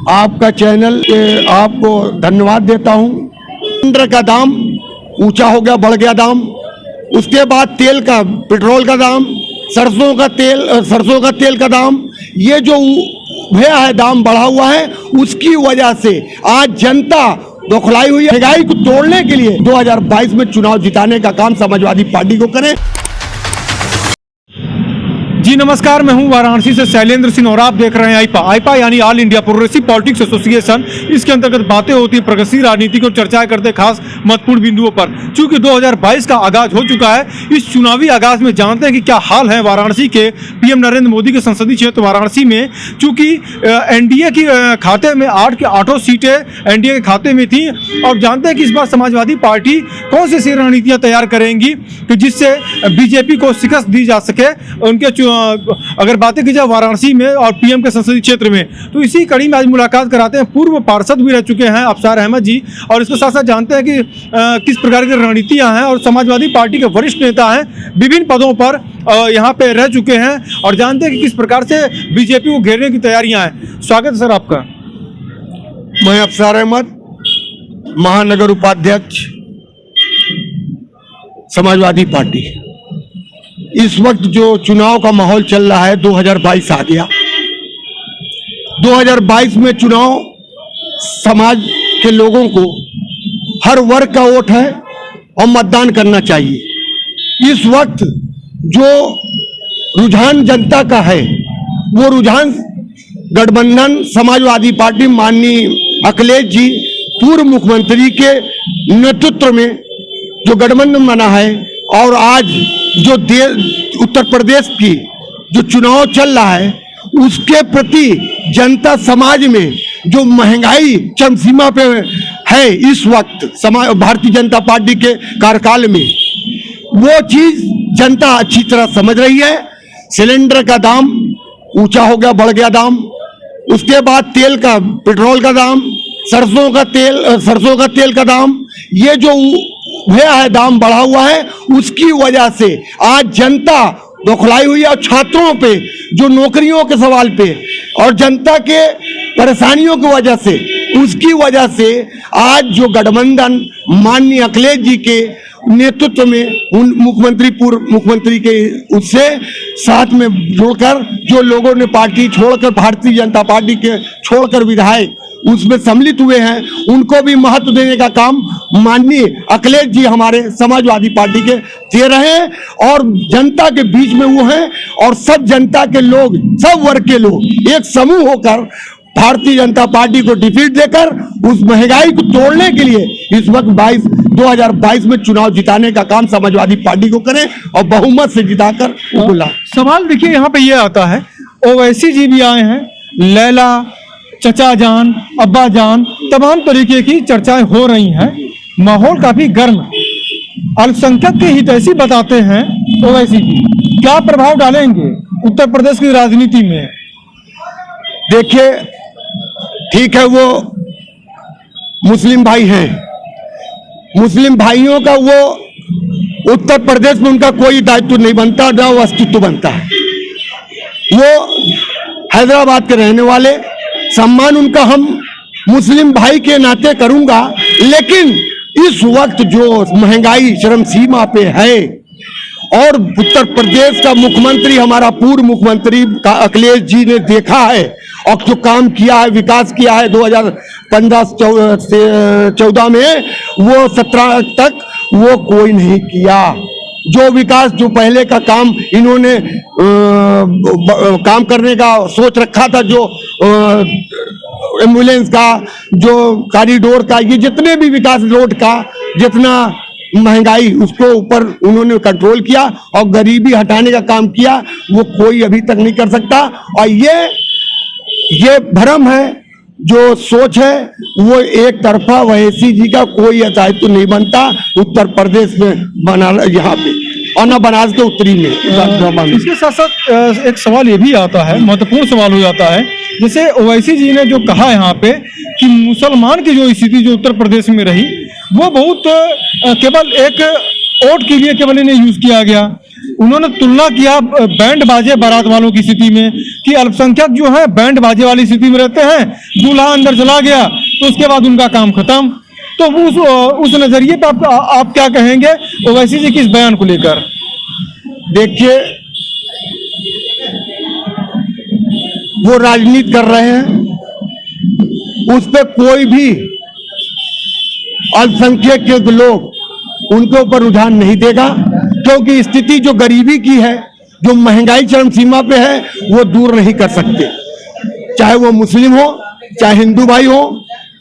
आपका चैनल आपको धन्यवाद देता हूँ। सिलेंडर का दाम ऊंचा हो गया, बढ़ गया दाम। उसके बाद तेल का, पेट्रोल का दाम, सरसों का तेल का दाम, ये जो भैया है दाम बढ़ा हुआ है, उसकी वजह से आज जनता बौखलाई हुई है। महंगाई को तोड़ने के लिए 2022 में चुनाव जिताने का काम समाजवादी पार्टी को करें। जी नमस्कार, मैं हूं वाराणसी से शैलेंद्र सिंह और आप देख रहे हैं आईपा यानी all India progressive politics association. इसके अंतर्गत बातें होती हैं प्रगतिशील राजनीति को, चर्चाएं करते खास महत्वपूर्ण बिंदुओं पर। चूंकि 2022 का आगाज हो चुका है, इस चुनावी आगाज में जानते हैं कि क्या हाल है वाराणसी के पीएम नरेंद्र मोदी के संसदीय क्षेत्र वाराणसी में। चूंकि एनडीए की खाते में 8 की 8 सीटें एनडीए के खाते में थी, और जानते हैं कि इस बार समाजवादी पार्टी कौन सी रणनीतियां तैयार करेंगी कि जिससे बीजेपी को शिकस्त दी जा सके। उनके अगर बातें की जाए वाराणसी में और पीएम के संसदीय क्षेत्र में, तो इसी कड़ी में आज मुलाकात कराते हैं। पूर्व पार्षद भी रह चुके हैं अफसार अहमद जी, और इसके साथ साथ जानते हैं कि किस प्रकार की रणनीतियां हैं, और समाजवादी पार्टी के वरिष्ठ नेता हैं, विभिन्न पदों पर यहाँ पे रह चुके हैं, और जानते हैं कि किस प्रकार से बीजेपी को घेरने की तैयारियां हैं। स्वागत है सर आपका। मैं अफसार अहमद, महानगर उपाध्यक्ष समाजवादी पार्टी। इस वक्त जो चुनाव का माहौल चल रहा है, 2022 आ गया। 2022 में चुनाव समाज के लोगों को हर वर्ग का वोट है और मतदान करना चाहिए। इस वक्त जो रुझान जनता का है, वो रुझान गठबंधन समाजवादी पार्टी माननीय अखिलेश जी पूर्व मुख्यमंत्री के नेतृत्व में जो गठबंधन बना है, और आज जो उत्तर प्रदेश की जो चुनाव चल रहा है, उसके प्रति जनता समाज में जो महंगाई चरम सीमा पे है इस वक्त भारतीय जनता पार्टी के कार्यकाल में, वो चीज जनता अच्छी तरह समझ रही है। सिलेंडर का दाम ऊंचा हो गया, बढ़ गया दाम। उसके बाद तेल का, पेट्रोल का दाम, सरसों का तेल का दाम, ये जो भैया है दाम बढ़ा हुआ है, उसकी वजह से आज जनता बौखलाई हुई है। और छात्रों पे जो नौकरियों के सवाल पे और जनता के परेशानियों की वजह से, उसकी वजह से आज जो गठबंधन माननीय अखिलेश जी के नेतृत्व में मुख्यमंत्री, पूर्व मुख्यमंत्री के उससे साथ में जुड़कर जो लोगों ने पार्टी छोड़कर, भारतीय जनता पार्टी के छोड़कर विधायक उसमें सम्मिलित हुए हैं, उनको भी महत्व देने का काम माननीय अखिलेश जी हमारे समाजवादी पार्टी के दे रहे हैं। और जनता के बीच में वो हैं, और सब जनता के लोग, सब वर्ग के लोग एक समूह होकर भारतीय जनता पार्टी को डिफीट देकर उस महंगाई को तोड़ने के लिए इस वक्त 2022 में चुनाव जिताने का काम समाजवादी पार्टी को करें और बहुमत से जिताकर बुला। सवाल देखिए यहाँ पे ये आता है, ओवैसी जी भी आए हैं, लैला, चचा जान, अब्बा जान, तमाम तरीके की चर्चाएं हो रही हैं, माहौल काफी गर्म। अल्पसंख्यक के हितैषी बताते हैं ओवैसी जी, क्या प्रभाव डालेंगे उत्तर प्रदेश की राजनीति में? देखिए, ठीक है, वो मुस्लिम भाई हैं, मुस्लिम भाइयों का वो उत्तर प्रदेश में उनका कोई दायित्व नहीं बनता, न वो अस्तित्व बनता है। वो हैदराबाद के रहने वाले, सम्मान उनका हम मुस्लिम भाई के नाते करूंगा, लेकिन इस वक्त जो महंगाई चरम सीमा पे है, और उत्तर प्रदेश का मुख्यमंत्री, हमारा पूर्व मुख्यमंत्री अखिलेश जी ने देखा है और जो काम किया है, विकास किया है 2015-14 में, वो 17 तक वो कोई नहीं किया। जो विकास, जो पहले का काम इन्होंने काम करने का सोच रखा था, जो एम्बुलेंस का, जो कॉरिडोर का, ये जितने भी विकास, रोड का, जितना महंगाई, उसको ऊपर उन्होंने कंट्रोल किया और गरीबी हटाने का काम किया, वो कोई अभी तक नहीं कर सकता। और ये भ्रम है, जो सोच है, वो एक तरफा ओवैसी जी का कोई दायित्व नहीं बनता उत्तर प्रदेश में, बना यहाँ पे और न बनारस के उत्तरी में। इसके साथ साथ एक सवाल ये भी आता है, महत्वपूर्ण सवाल हो जाता है, जैसे ओवैसी जी ने जो कहा यहाँ पे कि मुसलमान की जो स्थिति जो उत्तर प्रदेश में रही, वो बहुत केवल एक वोट के लिए केवल इन्हें यूज किया गया। उन्होंने तुलना किया बैंड बाजे बारात वालों की स्थिति में कि अल्पसंख्यक जो है बैंड बाजे वाली स्थिति में रहते हैं, दूल्हा अंदर चला गया तो उसके बाद उनका काम खत्म। तो उस नजरिए पे आप क्या कहेंगे ओवैसी जी की इस बयान को लेकर? देखिए, वो राजनीति कर रहे हैं, उस पे कोई भी अल्पसंख्यक के लोग उनके ऊपर रुझान नहीं देगा, क्योंकि स्थिति जो गरीबी की है, जो महंगाई चरम सीमा पे है, वो दूर नहीं कर सकते। चाहे वो मुस्लिम हो, चाहे हिंदू भाई हो,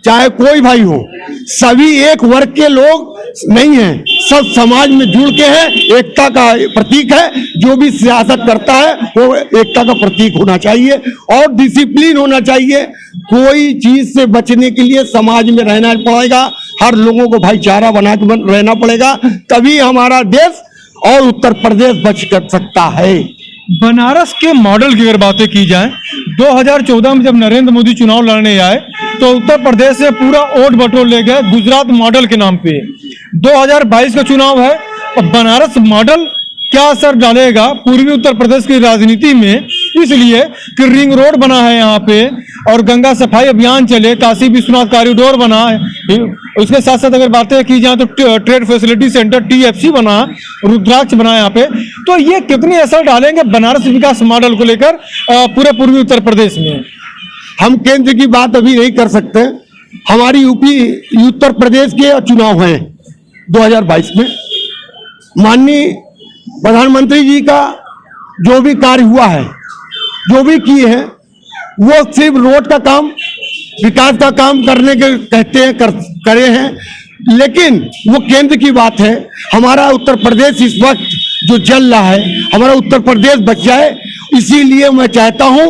चाहे कोई भाई हो, सभी एक वर्ग के लोग नहीं हैं, सब समाज में जुड़ के हैं, एकता का प्रतीक है। जो भी सियासत करता है वो एकता का प्रतीक होना चाहिए और डिसिप्लिन होना चाहिए। कोई चीज से बचने के लिए समाज में रहना पड़ेगा, हर लोगों को भाईचारा बना के रहना पड़ेगा, तभी हमारा देश और उत्तर प्रदेश बच कर सकता है। बनारस के मॉडल की अगर बातें की जाए, 2014 में जब नरेंद्र मोदी चुनाव लड़ने आए तो उत्तर प्रदेश से पूरा वोट बटोर ले गए गुजरात मॉडल के नाम पे। 2022 का चुनाव है और बनारस मॉडल क्या असर डालेगा पूर्वी उत्तर प्रदेश की राजनीति में, इसलिए कि रिंग रोड बना है यहाँ पे और गंगा सफाई अभियान चले, काशी विश्वनाथ कॉरिडोर बना है, उसके साथ साथ अगर बातें की जाए तो ट्रेड फैसिलिटी सेंटर TFC बना, रुद्राक्ष बना यहाँ पे। तो ये कितने असर डालेंगे बनारस विकास मॉडल को लेकर पूरे पूर्वी उत्तर प्रदेश में? हम केंद्र की बात अभी नहीं कर सकते। हमारी उत्तर प्रदेश के चुनाव हैं 2022 में। माननीय प्रधानमंत्री जी का जो भी कार्य हुआ है, जो भी किए हैं, वो सिर्फ रोड का काम, विकास का काम करने के कहते हैं, करे हैं, लेकिन वो केंद्र की बात है। हमारा उत्तर प्रदेश इस वक्त जो जल रहा है, हमारा उत्तर प्रदेश बच जाए, इसीलिए मैं चाहता हूं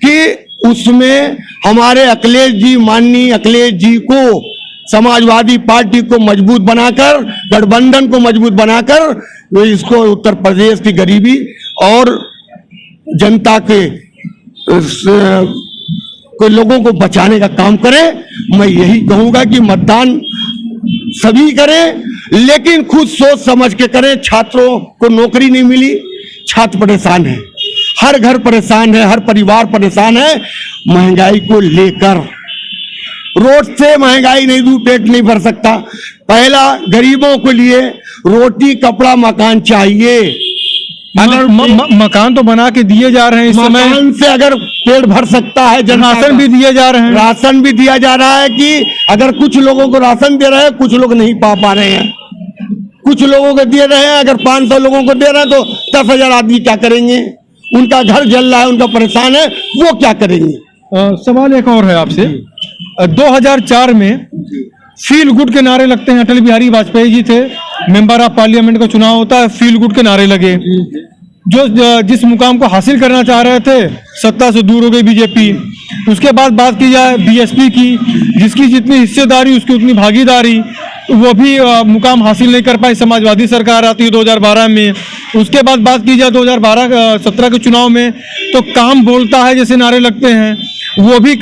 कि उसमें हमारे अखिलेश जी, माननीय अखिलेश जी को, समाजवादी पार्टी को मजबूत बनाकर, गठबंधन को मजबूत बनाकर इसको उत्तर प्रदेश की गरीबी और जनता के लोगों को बचाने का काम करें। मैं यही कहूंगा कि मतदान सभी करें, लेकिन खुद सोच समझ के करें। छात्रों को नौकरी नहीं मिली, छात्र परेशान है, हर घर परेशान है, हर परिवार परेशान है महंगाई को लेकर। रोड से महंगाई नहीं, दूर पेट नहीं भर सकता। पहला गरीबों के लिए रोटी, कपड़ा, मकान चाहिए। अगर मकान तो बना के दिए जा रहे हैं इस समय, मकान से अगर पेट भर सकता है, राशन भी दिए जा रहे हैं, राशन भी दिया जा रहा है कि अगर कुछ लोगों को राशन दे रहे हैं, कुछ लोग नहीं पा रहे हैं, कुछ लोगों को दे रहे हैं। अगर 500 लोगों को दे रहे हैं तो 10,000 आदमी क्या करेंगे? उनका घर जल रहा है, उनका परेशान है, वो क्या करेंगे? सवाल एक और है आपसे। 2004 में फील गुड के नारे लगते हैं, अटल बिहारी वाजपेयी जी थे, मेंबर ऑफ पार्लियामेंट का चुनाव होता है, फील गुड के नारे लगे। जो जिस मुकाम को हासिल करना चाह रहे थे, सत्ता से दूर हो गई बीजेपी। उसके बाद बात की जाए BSP की, जिसकी जितनी हिस्सेदारी उसकी उतनी भागीदारी, वो भी मुकाम हासिल नहीं कर पाई। समाजवादी सरकार आती है 2012 में। उसके बाद बात की जाए 2017 के चुनाव में, तो काम बोलता है जैसे नारे लगते हैं, वो भी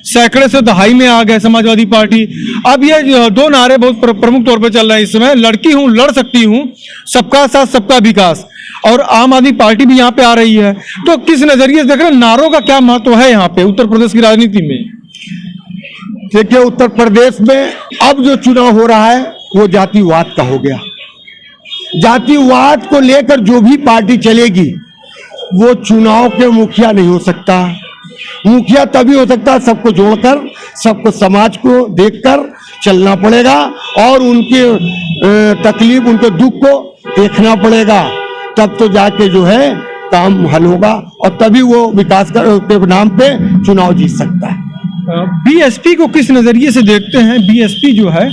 सैकड़े से दहाई में आ गए समाजवादी पार्टी। अब ये दो नारे बहुत प्रमुख तौर पर चल रहे हैं इस समय, लड़की हूँ लड़ सकती हूँ, सबका साथ सबका विकास, और आम आदमी पार्टी भी यहाँ पे आ रही है। तो किस नजरिए से देख रहे हैं, नारों का क्या महत्व है यहाँ पे उत्तर प्रदेश की राजनीति में? देखिए, उत्तर प्रदेश में अब जो चुनाव हो रहा है वो जातिवाद का हो गया। जातिवाद को लेकर जो भी पार्टी चलेगी वो चुनाव के मुखिया नहीं हो सकता। मुखिया तभी हो सकता है सबको जोड़कर, सबको समाज को देखकर चलना पड़ेगा और उनके तकलीफ, उनके दुख को देखना पड़ेगा। तब तो जाके जो है काम हल होगा और तभी वो विकास के नाम पे चुनाव जीत सकता है। BSP को किस नजरिए से देखते हैं? BSP जो है,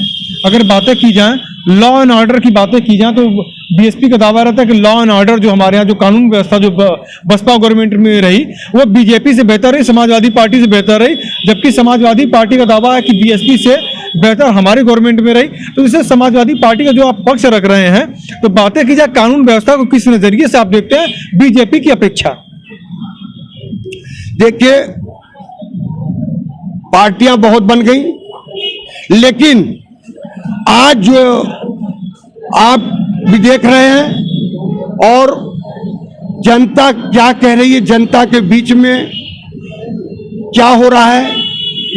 अगर बातें की जाए लॉ एंड ऑर्डर की बातें की जाए तो BSP का दावा रहता है कि लॉ एंड ऑर्डर जो हमारे यहाँ जो कानून व्यवस्था जो बसपा गवर्नमेंट में रही वो BJP से बेहतर रही, समाजवादी पार्टी से बेहतर रही, जबकि समाजवादी पार्टी का दावा है कि BSP से बेहतर हमारी गवर्नमेंट में रही। तो इससे समाजवादी पार्टी का जो आप पक्ष रख रहे हैं, तो बातें की जाए कानून व्यवस्था को किस नजरिए से आप देखते हैं BJP की अपेक्षा? देखिए, पार्टियां बहुत बन गई, लेकिन आज जो आप भी देख रहे हैं और जनता क्या कह रही है, जनता के बीच में क्या हो रहा है,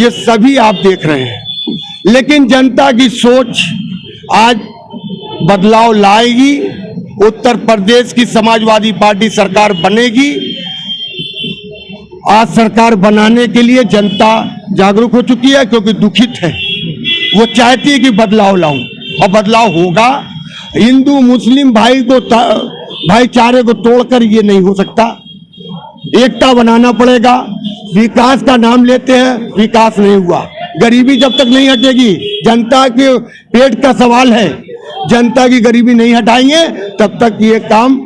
ये सभी आप देख रहे हैं। लेकिन जनता की सोच आज बदलाव लाएगी। उत्तर प्रदेश की समाजवादी पार्टी सरकार बनेगी। आज सरकार बनाने के लिए जनता जागरूक हो चुकी है, क्योंकि दुखित है। वो चाहती है कि बदलाव लाऊं, और बदलाव होगा। हिंदू मुस्लिम भाईचारे को तोड़कर ये नहीं हो सकता। एकता बनाना पड़ेगा। विकास का नाम लेते हैं, विकास नहीं हुआ। गरीबी जब तक नहीं हटेगी, जनता के पेट का सवाल है, जनता की गरीबी नहीं हटाएंगे तब तक ये काम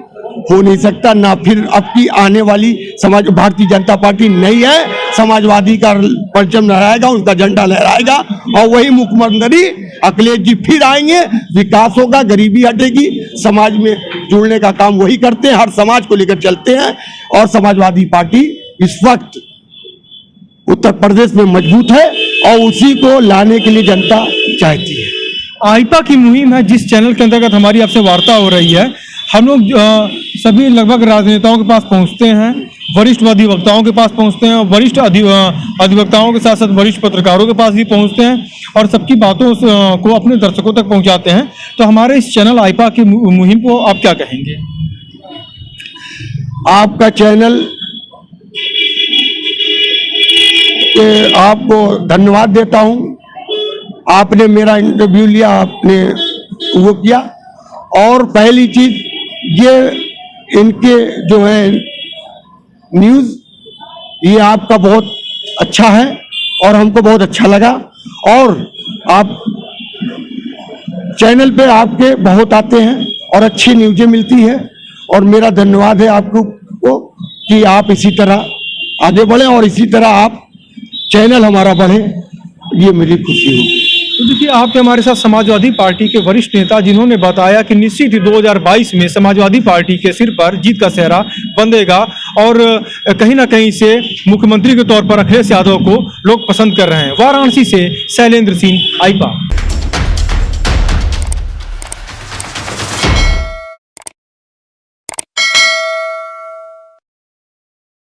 हो नहीं सकता। ना फिर अब की आने वाली भारतीय जनता पार्टी नहीं है, समाजवादी का परचम लहराएगा, उनका झंडा लहराएगा, और वही मुख्यमंत्री अखिलेश जी फिर आएंगे। विकास होगा, गरीबी हटेगी, समाज में जुड़ने का काम वही करते हैं, हर समाज को लेकर चलते हैं। और समाजवादी पार्टी इस वक्त उत्तर प्रदेश में मजबूत है, और उसी को लाने के लिए जनता चाहती है। आईपा की मुहिम है, जिस चैनल के अंतर्गत हमारी आपसे वार्ता हो रही है। हम लोग सभी लगभग राजनेताओं के पास पहुंचते हैं, वरिष्ठ अधिवक्ताओं के पास पहुंचते हैं, वरिष्ठ अधिवक्ताओं के साथ साथ वरिष्ठ पत्रकारों के पास भी पहुंचते हैं, और सबकी बातों को अपने दर्शकों तक पहुंचाते हैं। तो हमारे इस चैनल आईपा की मुहिम को आप क्या कहेंगे? आपका चैनल के आपको धन्यवाद देता हूं। आपने मेरा इंटरव्यू लिया, आपने वो किया। और पहली चीज ये इनके जो है न्यूज़, ये आपका बहुत अच्छा है और हमको बहुत अच्छा लगा। और आप चैनल पे आपके बहुत आते हैं और अच्छी न्यूज़ें मिलती है, और मेरा धन्यवाद है आपको कि आप इसी तरह आगे बढ़े और इसी तरह आप चैनल हमारा बढ़े, ये मेरी खुशी होगी। तो देखिए, आपके हमारे साथ समाजवादी पार्टी के वरिष्ठ नेता, जिन्होंने बताया कि निश्चित ही 2022 में समाजवादी पार्टी के सिर पर जीत का सेहरा बंधेगा, और कहीं ना कहीं से मुख्यमंत्री के तौर पर अखिलेश यादव को लोग पसंद कर रहे हैं। वाराणसी से शैलेंद्र सिंह, आईपा।